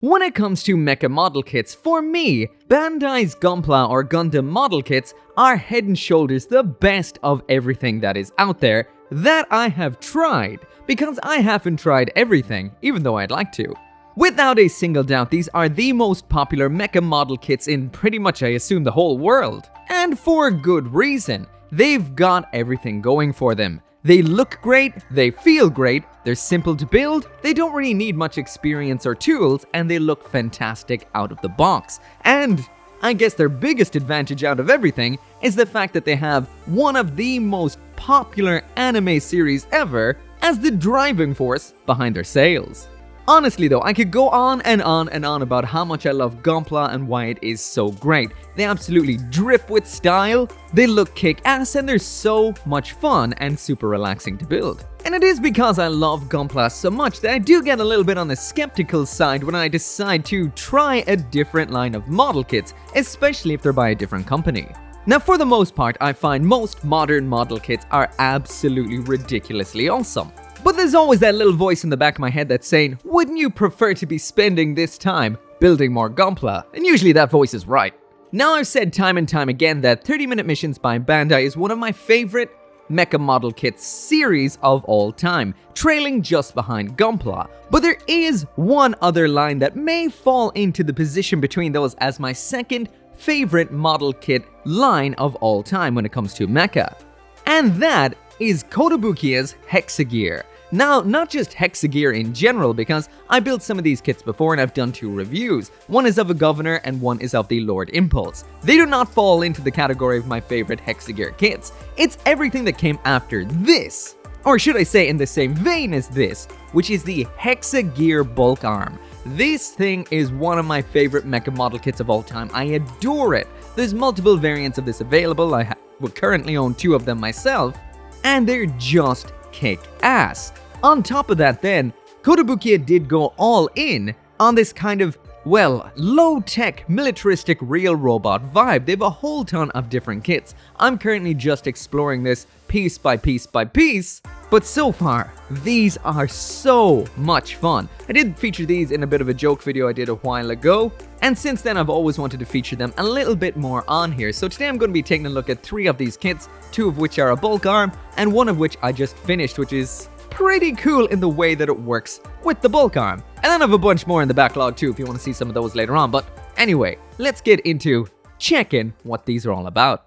When it comes to mecha model kits, for me, Bandai's Gunpla or Gundam model kits are head and shoulders the best of everything that is out there that I have tried, because I haven't tried everything, even though I'd like to. Without a single doubt, these are the most popular mecha model kits in pretty much, I assume, the whole world. And for good reason. They've got everything going for them. They look great, they feel great, they're simple to build, they don't really need much experience or tools, and they look fantastic out of the box. And I guess their biggest advantage out of everything is the fact that they have one of the most popular anime series ever as the driving force behind their sales. Honestly though, I could go on and on and on about how much I love Gunpla and why it is so great. They absolutely drip with style, they look kick-ass, and they're so much fun and super relaxing to build. And it is because I love Gunpla so much that I do get a little bit on the skeptical side when I decide to try a different line of model kits, especially if they're by a different company. Now, for the most part, I find most modern model kits are absolutely ridiculously awesome. But there's always that little voice in the back of my head that's saying, wouldn't you prefer to be spending this time building more Gunpla? And usually that voice is right. Now, I've said time and time again that 30-Minute Missions by Bandai is one of my favorite mecha model kits series of all time, trailing just behind Gunpla. But there is one other line that may fall into the position between those as my second favorite model kit line of all time when it comes to mecha. And that is Kotobukiya's Hexagear. Now, not just Hexagear in general, because I built some of these kits before and I've done 2 reviews. One is of a Governor and one is of the Lord Impulse. They do not fall into the category of my favorite Hexagear kits. It's everything that came after this. Or should I say in the same vein as this, which is the Hexagear Bulk Arm. This thing is one of my favorite mecha model kits of all time. I adore it. There's multiple variants of this available. I will currently own 2 of them myself, and they're just kick-ass. On top of that then, Kotobukiya did go all in on this kind of, well, low-tech, militaristic real robot vibe. They have a whole ton of different kits. I'm currently just exploring this piece by piece by piece, but so far, these are so much fun. I did feature these in a bit of a joke video I did a while ago, and since then I've always wanted to feature them a little bit more on here. So today I'm going to be taking a look at 3 of these kits, 2 of which are a bulk arm, and 1 of which I just finished, which is pretty cool in the way that it works with the bulk arm. And then I have a bunch more in the backlog too if you want to see some of those later on. But anyway, let's get into checking what these are all about.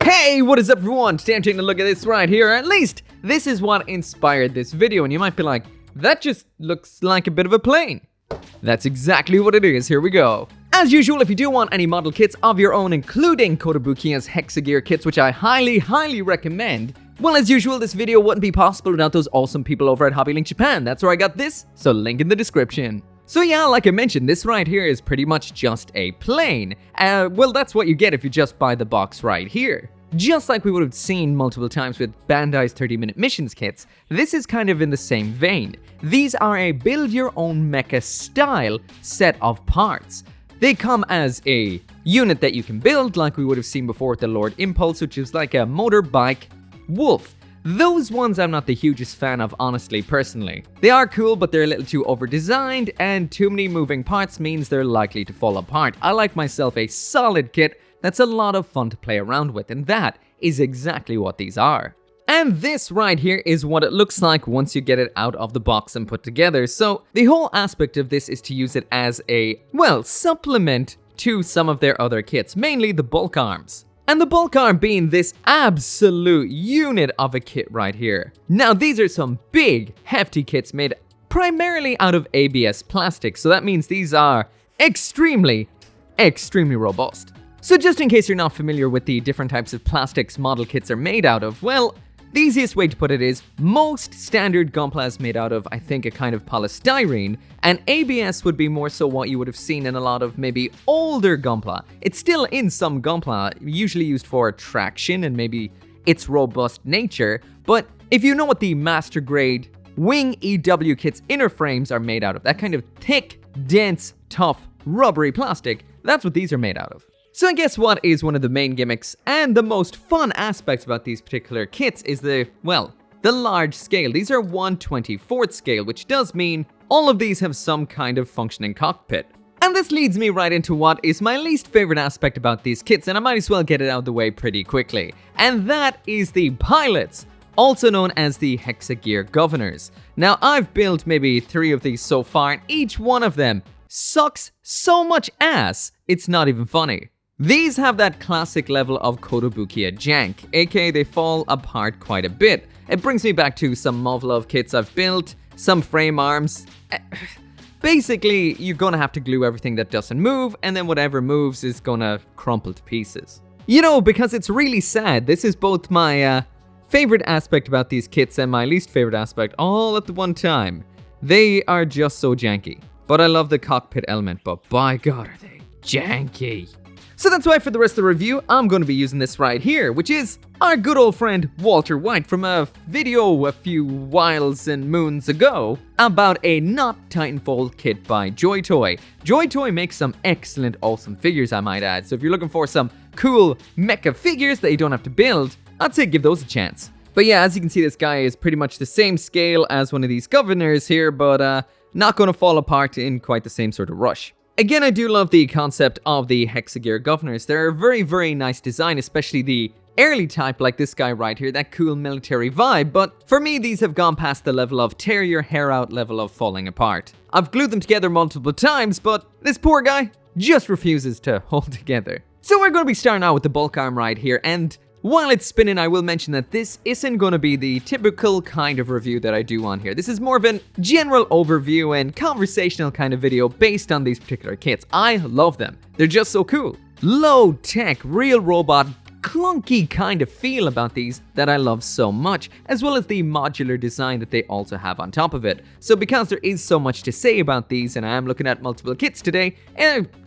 Hey, what is up everyone? Today I'm taking a look at this right here. At least this is what inspired this video, and you might be like, that just looks like a bit of a plane. That's exactly what it is. Here we go. As usual, if you do want any model kits of your own, including Kotobukiya's Hexagear kits, which I highly recommend, well, as usual, this video wouldn't be possible without those awesome people over at Hobbylink Japan. That's where I got this, so link in the description. So yeah, like I mentioned, this right here is pretty much just a plane. Well, that's what you get if you just buy the box right here. Just like we would have seen multiple times with Bandai's 30-Minute Missions kits, this is kind of in the same vein. These are a build-your-own mecha style set of parts. They come as a unit that you can build, like we would have seen before with the Lord Impulse, which is like a motorbike wolf. Those ones I'm not the hugest fan of, honestly, personally. They are cool, but they're a little too over-designed, and too many moving parts means they're likely to fall apart. I like myself a solid kit that's a lot of fun to play around with, and that is exactly what these are. And this right here is what it looks like once you get it out of the box and put together. So the whole aspect of this is to use it as a, well, supplement to some of their other kits, mainly the bulk arms. And the bulk arm being this absolute unit of a kit right here. Now, these are some big, hefty kits made primarily out of ABS plastic, so that means these are extremely robust. So just in case you're not familiar with the different types of plastics model kits are made out of, well, the easiest way to put it is most standard Gunpla is made out of, I think, a kind of polystyrene, and ABS would be more so what you would have seen in a lot of maybe older Gunpla. It's still in some Gunpla, usually used for traction and maybe its robust nature, but if you know what the master grade Wing EW kit's inner frames are made out of, that kind of thick, dense, tough, rubbery plastic, that's what these are made out of. So I guess what is one of the main gimmicks and the most fun aspects about these particular kits is the, well, the large scale. These are 1/24th scale, which does mean all of these have some kind of functioning cockpit. And this leads me right into what is my least favorite aspect about these kits, and I might as well get it out of the way pretty quickly. And that is the pilots, also known as the hexagear governors. Now, I've built maybe 3 of these so far, and each one of them sucks so much ass, it's not even funny. These have that classic level of Kotobukiya jank, aka they fall apart quite a bit. It brings me back to some Movlove kits I've built, some frame arms. Basically, you're gonna have to glue everything that doesn't move, and then whatever moves is gonna crumple to pieces. You know, because it's really sad, this is both my favorite aspect about these kits and my least favorite aspect all at the one time. They are just so janky. But I love the cockpit element, but by God are they janky. So that's why for the rest of the review, I'm going to be using this right here, which is our good old friend Walter White from a video a few whiles and moons ago about a not Titanfall kit by Joy Toy. Joy Toy makes some excellent, awesome figures, I might add. So if you're looking for some cool mecha figures that you don't have to build, I'd say give those a chance. But yeah, as you can see, this guy is pretty much the same scale as one of these governors here, but not going to fall apart in quite the same sort of rush. Again, I do love the concept of the hexagear governors. They're a very, very nice design, especially the early type like this guy right here, that cool military vibe. But for me, these have gone past the level of tear your hair out level of falling apart. I've glued them together multiple times, but this poor guy just refuses to hold together. So we're going to be starting out with the bulk arm right here, and while it's spinning, I will mention that this isn't going to be the typical kind of review that I do on here. This is more of a general overview and conversational kind of video based on these particular kits. I love them. They're just so cool. Low-tech, real robot, clunky kind of feel about these that I love so much, as well as the modular design that they also have on top of it. So because there is so much to say about these, and I am looking at multiple kits today,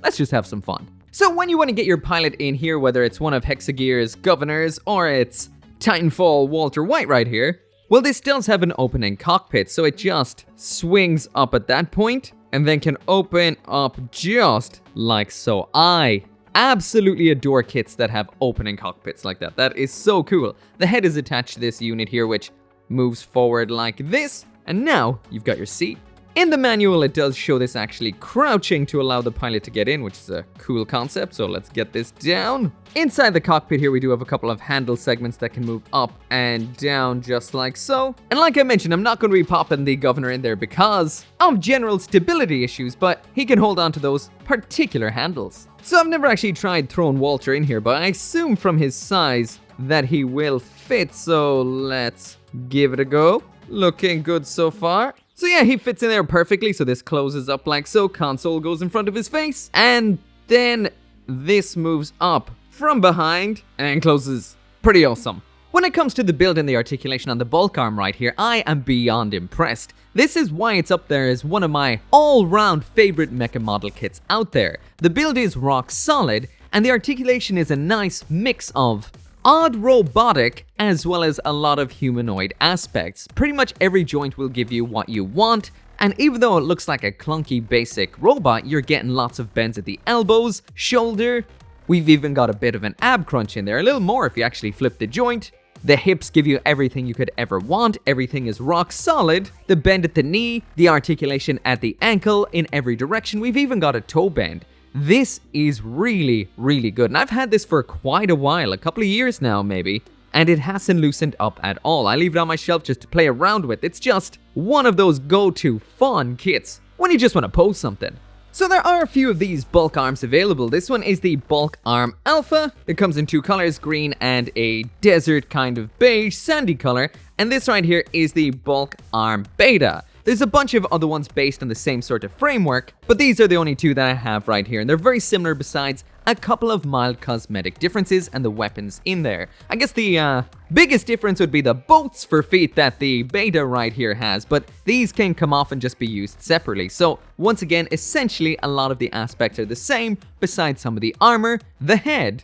let's just have some fun. So when you want to get your pilot in here, whether it's one of Hexagear's governors or it's Titanfall Walter White right here, well, this does have an opening cockpit, so it just swings up at that point and then can open up just like so. I absolutely adore kits that have opening cockpits like that. That is so cool. The head is attached to this unit here, which moves forward like this, and now you've got your seat. In the manual, it does show this actually crouching to allow the pilot to get in, which is a cool concept, so let's get this down. Inside the cockpit here, we do have a couple of handle segments that can move up and down just like so. And like I mentioned, I'm not going to be popping the governor in there because of general stability issues, but he can hold on to those particular handles. So I've never actually tried throwing Walter in here, but I assume from his size that he will fit, so let's give it a go. Looking good so far. So yeah, he fits in there perfectly, so this closes up like so, console goes in front of his face, and then this moves up from behind and closes. Pretty awesome. When it comes to the build and the articulation on the bulk arm right here, I am beyond impressed. This is why it's up there as one of my all-round favorite mecha model kits out there. The build is rock solid, and the articulation is a nice mix of odd robotic as well as a lot of humanoid aspects. Pretty much every joint will give you what you want, and even though it looks like a clunky basic robot, you're getting lots of bends at the elbows, shoulder. We've even got a bit of an ab crunch in there, a little more if you actually flip the joint. The hips give you everything you could ever want, everything is rock solid. The bend at the knee, the articulation at the ankle, in every direction. We've even got a toe bend. This is really, really good, and I've had this for quite a while, a couple of years now maybe, and it hasn't loosened up at all. I leave it on my shelf just to play around with. It's just one of those go-to fun kits when you just want to pose something. So there are a few of these bulk arms available. This one is the Bulk Arm Alpha. It comes in 2 colors, green and a desert kind of beige, sandy color, and this right here is the Bulk Arm Beta. There's a bunch of other ones based on the same sort of framework, but these are the only 2 that I have right here, and they're very similar besides a couple of mild cosmetic differences and the weapons in there. I guess the biggest difference would be the boats for feet that the Beta right here has, but these can come off and just be used separately. So once again, essentially a lot of the aspects are the same besides some of the armor, the head,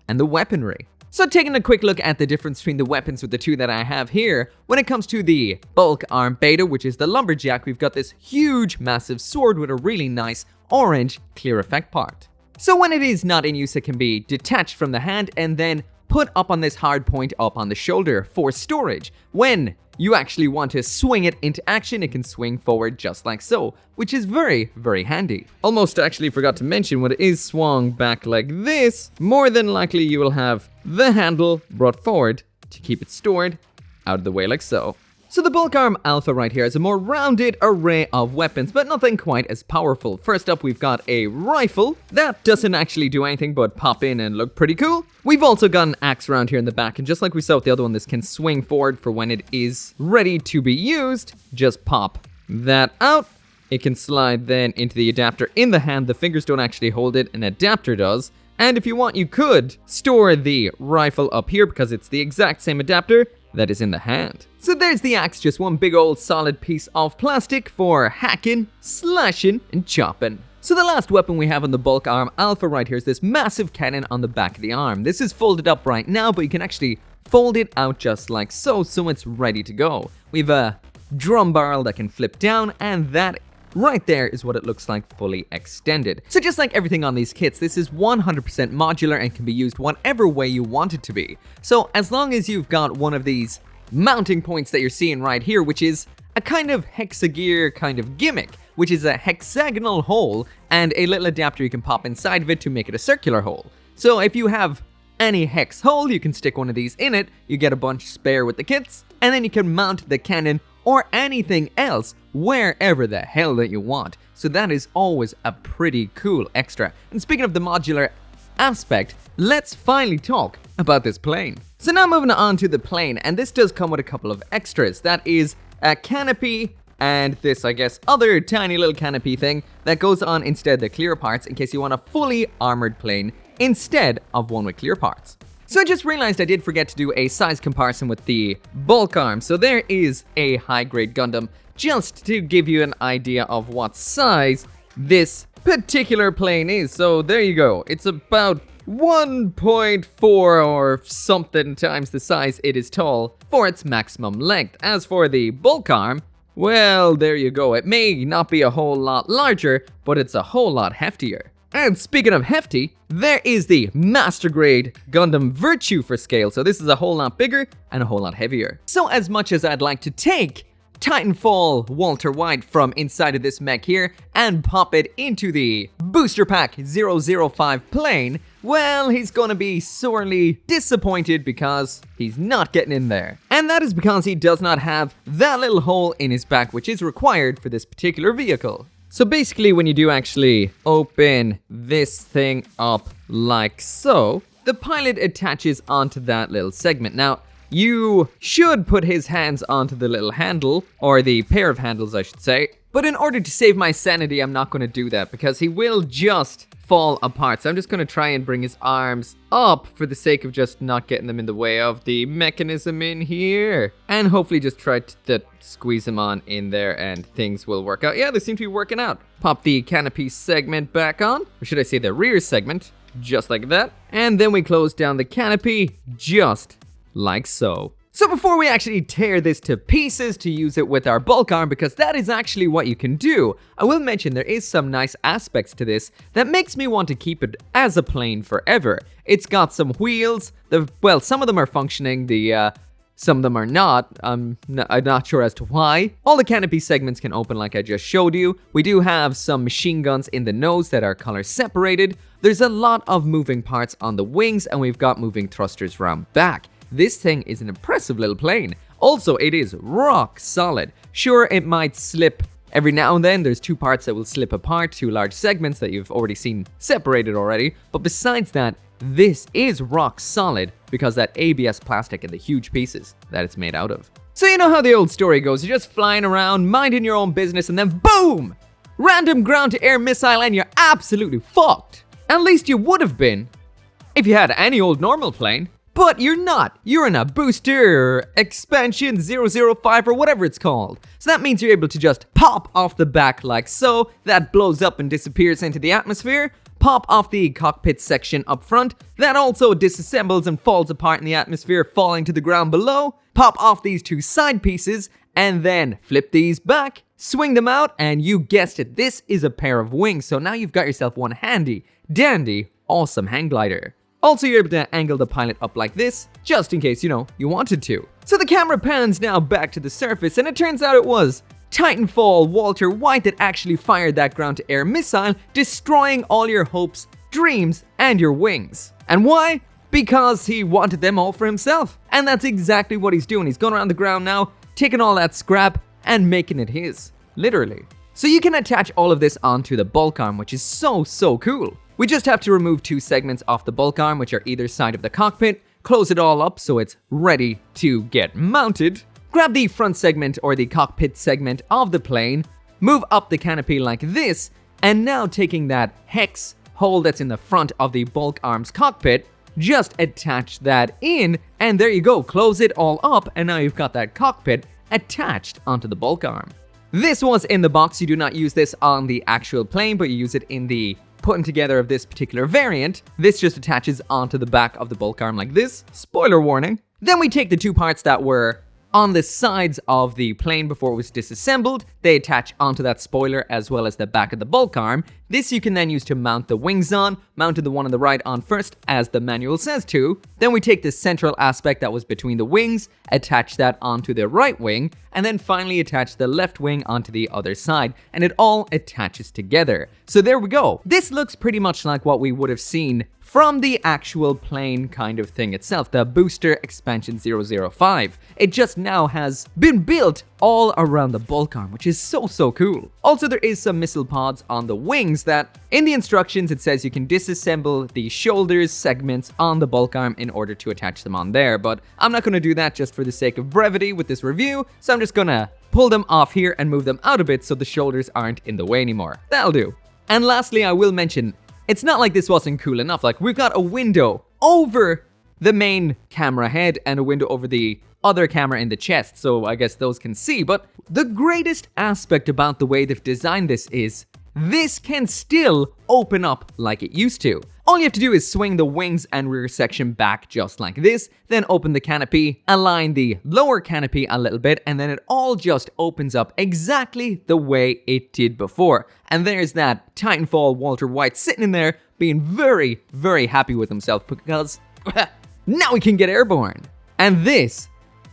and the weaponry. So taking a quick look at the difference between the weapons with the 2 that I have here, when it comes to the Bulk Arm Beta, which is the lumberjack, we've got this huge massive sword with a really nice orange clear effect part. So when it is not in use, it can be detached from the hand and then put up on this hard point up on the shoulder for storage. When you actually want to swing it into action, it can swing forward just like so, which is very, very handy. Almost actually forgot to mention, when it is swung back like this, more than likely you will have the handle brought forward to keep it stored out of the way like so. So the Bulk Arm Alpha right here has a more rounded array of weapons, but nothing quite as powerful. First up, we've got a rifle. That doesn't actually do anything but pop in and look pretty cool. We've also got an axe around here in the back, and just like we saw with the other one, this can swing forward for when it is ready to be used. Just pop that out. It can slide then into the adapter in the hand. The fingers don't actually hold it, an adapter does. And if you want, you could store the rifle up here because it's the exact same adapter that is in the hand. So there's the axe, just one big old solid piece of plastic for hacking, slashing, and chopping. So the last weapon we have on the Bulk Arm Alpha right here is this massive cannon on the back of the arm. This is folded up right now, but you can actually fold it out just like so, so it's ready to go. We have a drum barrel that can flip down, and that right there is what it looks like fully extended. So just like everything on these kits, this is 100% modular and can be used whatever way you want it to be. So as long as you've got one of these mounting points that you're seeing right here, which is a kind of hexagear kind of gimmick, which is a hexagonal hole and a little adapter you can pop inside of it to make it a circular hole. So if you have any hex hole, you can stick one of these in it, you get a bunch spare with the kits, and then you can mount the cannon or anything else wherever the hell that you want. So that is always a pretty cool extra. And speaking of the modular aspect, let's finally talk about this plane. So now moving on to the plane, and this does come with a couple of extras. That is a canopy and this, I guess, other tiny little canopy thing that goes on instead of the clear parts in case you want a fully armored plane instead of one with clear parts. So I just realized I did forget to do a size comparison with the Bulk Arm. So there is a high-grade Gundam, just to give you an idea of what size this particular plane is. So there you go. It's about 1.4 or something times the size it is tall for its maximum length. As for the Bulk Arm, well, there you go. It may not be a whole lot larger, but it's a whole lot heftier. And speaking of hefty, there is the Master Grade Gundam Virtue for scale. So this is a whole lot bigger and a whole lot heavier. So as much as I'd like to take Titanfall Walter White from inside of this mech here and pop it into the Booster Pack 005 plane, well, he's gonna be sorely disappointed because he's not getting in there. And that is because he does not have that little hole in his back, which is required for this particular vehicle. So basically, when you do actually open this thing up like so, the pilot attaches onto that little segment. Now, you should put his hands onto the little handle, or the pair of handles, I should say. But in order to save my sanity, I'm not going to do that because he will just fall apart. So I'm just going to try and bring his arms up for the sake of just not getting them in the way of the mechanism in here. And hopefully just try to squeeze him on in there and things will work out. Yeah, they seem to be working out. Pop the canopy segment back on, or should I say the rear segment, just like that. And then we close down the canopy just like so. So before we actually tear this to pieces to use it with our Bulk Arm, because that is actually what you can do, I will mention there is some nice aspects to this that makes me want to keep it as a plane forever. It's got some wheels, well, some of them are functioning, some of them are not. I'm not sure as to why. All the canopy segments can open like I just showed you. We do have some machine guns in the nose that are color separated. There's a lot of moving parts on the wings, and we've got moving thrusters round back. This thing is an impressive little plane. Also, it is rock solid. Sure, it might slip every now and then. There's two parts that will slip apart, two large segments that you've already seen separated already. But besides that, this is rock solid because that ABS plastic and the huge pieces that it's made out of. So you know how the old story goes. You're just flying around, minding your own business, and then boom! Random ground-to-air missile and you're absolutely fucked. At least you would have been if you had any old normal plane. But you're not. You're in a booster or expansion 005 or whatever it's called. So that means you're able to just pop off the back like so. That blows up and disappears into the atmosphere. Pop off the cockpit section up front. That also disassembles and falls apart in the atmosphere, falling to the ground below. Pop off these two side pieces and then flip these back. Swing them out and you guessed it, this is a pair of wings. So now you've got yourself one handy, dandy, awesome hang glider. Also, you're able to angle the pilot up like this, just in case, you wanted to. So the camera pans now back to the surface, and it turns out it was Titanfall Walter White that actually fired that ground-to-air missile, destroying all your hopes, dreams, and your wings. And why? Because he wanted them all for himself. And that's exactly what he's doing. He's going around the ground now, taking all that scrap and making it his. Literally. So you can attach all of this onto the bulk arm, which is so cool. We just have to remove 2 segments off the bulk arm, which are either side of the cockpit, close it all up so it's ready to get mounted, grab the front segment or the cockpit segment of the plane, move up the canopy like this, and now taking that hex hole that's in the front of the bulk arm's cockpit, just attach that in, and there you go, close it all up, and now you've got that cockpit attached onto the bulk arm. This was in the box. You do not use this on the actual plane, but you use it in the putting together of this particular variant. This just attaches onto the back of the bulk arm like this. Spoiler warning. Then we take the 2 parts that were on the sides of the plane before it was disassembled. They attach onto that spoiler as well as the back of the bulk arm. This you can then use to mount the wings on, mounted the one on the right on first as the manual says to. Then we take the central aspect that was between the wings, attach that onto the right wing, and then finally attach the left wing onto the other side, and it all attaches together. So there we go. This looks pretty much like what we would have seen from the actual plane kind of thing itself, the Booster Expansion 005. It just now has been built all around the bulk arm, which is so cool. Also, there is some missile pods on the wings that, in the instructions, it says you can disassemble the shoulders segments on the bulk arm in order to attach them on there, but I'm not going to do that just for the sake of brevity with this review, so I'm just gonna pull them off here and move them out a bit so the shoulders aren't in the way anymore. That'll do. And lastly, I will mention, it's not like this wasn't cool enough. Like, we've got a window over the main camera head and a window over the other camera in the chest, so I guess those can see. But the greatest aspect about the way they've designed this is this can still open up like it used to. All you have to do is swing the wings and rear section back just like this, then open the canopy, align the lower canopy a little bit, and then it all just opens up exactly the way it did before. And there's that Titanfall Walter White sitting in there being very happy with himself because now he can get airborne. And this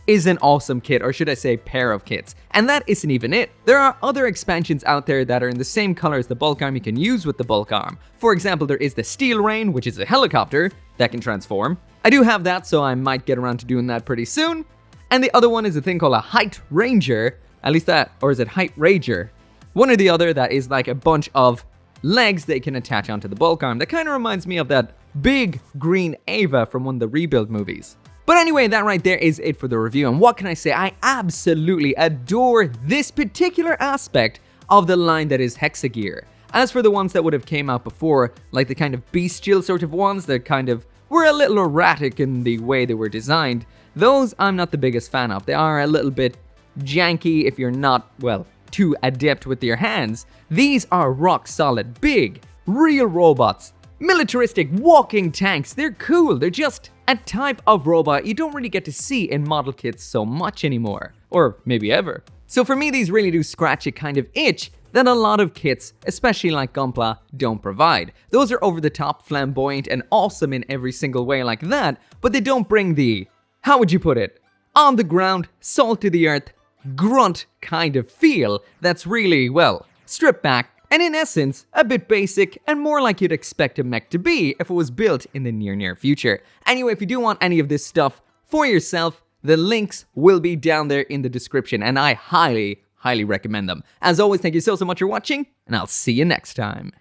is an awesome kit, or should I say pair of kits. And that isn't even it. There are other expansions out there that are in the same color as the bulk arm you can use with the bulk arm. For example, there is the Steel Rain, which is a helicopter that can transform. I do have that, so I might get around to doing that pretty soon. And the other one is a thing called a Height Ranger, at least that, or is it Height Rager? One or the other that is like a bunch of legs they can attach onto the bulk arm. That kind of reminds me of that big green Ava from one of the Rebuild movies. But anyway, that right there is it for the review, and what can I say? I absolutely adore this particular aspect of the line that is Hexagear. As for the ones that would have came out before, like the kind of bestial sort of ones that kind of were a little erratic in the way they were designed, those I'm not the biggest fan of. They are a little bit janky if you're not, well, too adept with your hands. These are rock solid, big, real robots. Militaristic walking tanks. They're cool. They're just a type of robot you don't really get to see in model kits so much anymore. Or maybe ever. So for me, these really do scratch a kind of itch that a lot of kits, especially like Gunpla, don't provide. Those are over the top, flamboyant, and awesome in every single way like that, but they don't bring the, how would you put it, on the ground, salt to the earth, grunt kind of feel that's really, well, stripped back, and in essence, a bit basic and more like you'd expect a mech to be if it was built in the near future. Anyway, if you do want any of this stuff for yourself, the links will be down there in the description, and I highly recommend them. As always, thank you so much for watching, and I'll see you next time.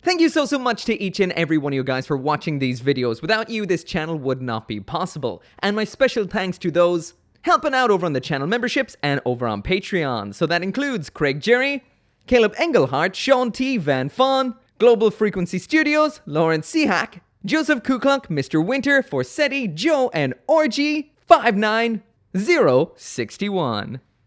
Thank you so much to each and every one of you guys for watching these videos. Without you, this channel would not be possible. And my special thanks to those helping out over on the channel memberships and over on Patreon. So that includes Craig Jerry, Caleb Engelhardt, Sean T. Van Fawn, Global Frequency Studios, Lauren Seahack, Joseph Kuklunk, Mr. Winter, Forsetti, Joe, and Orgy 59061.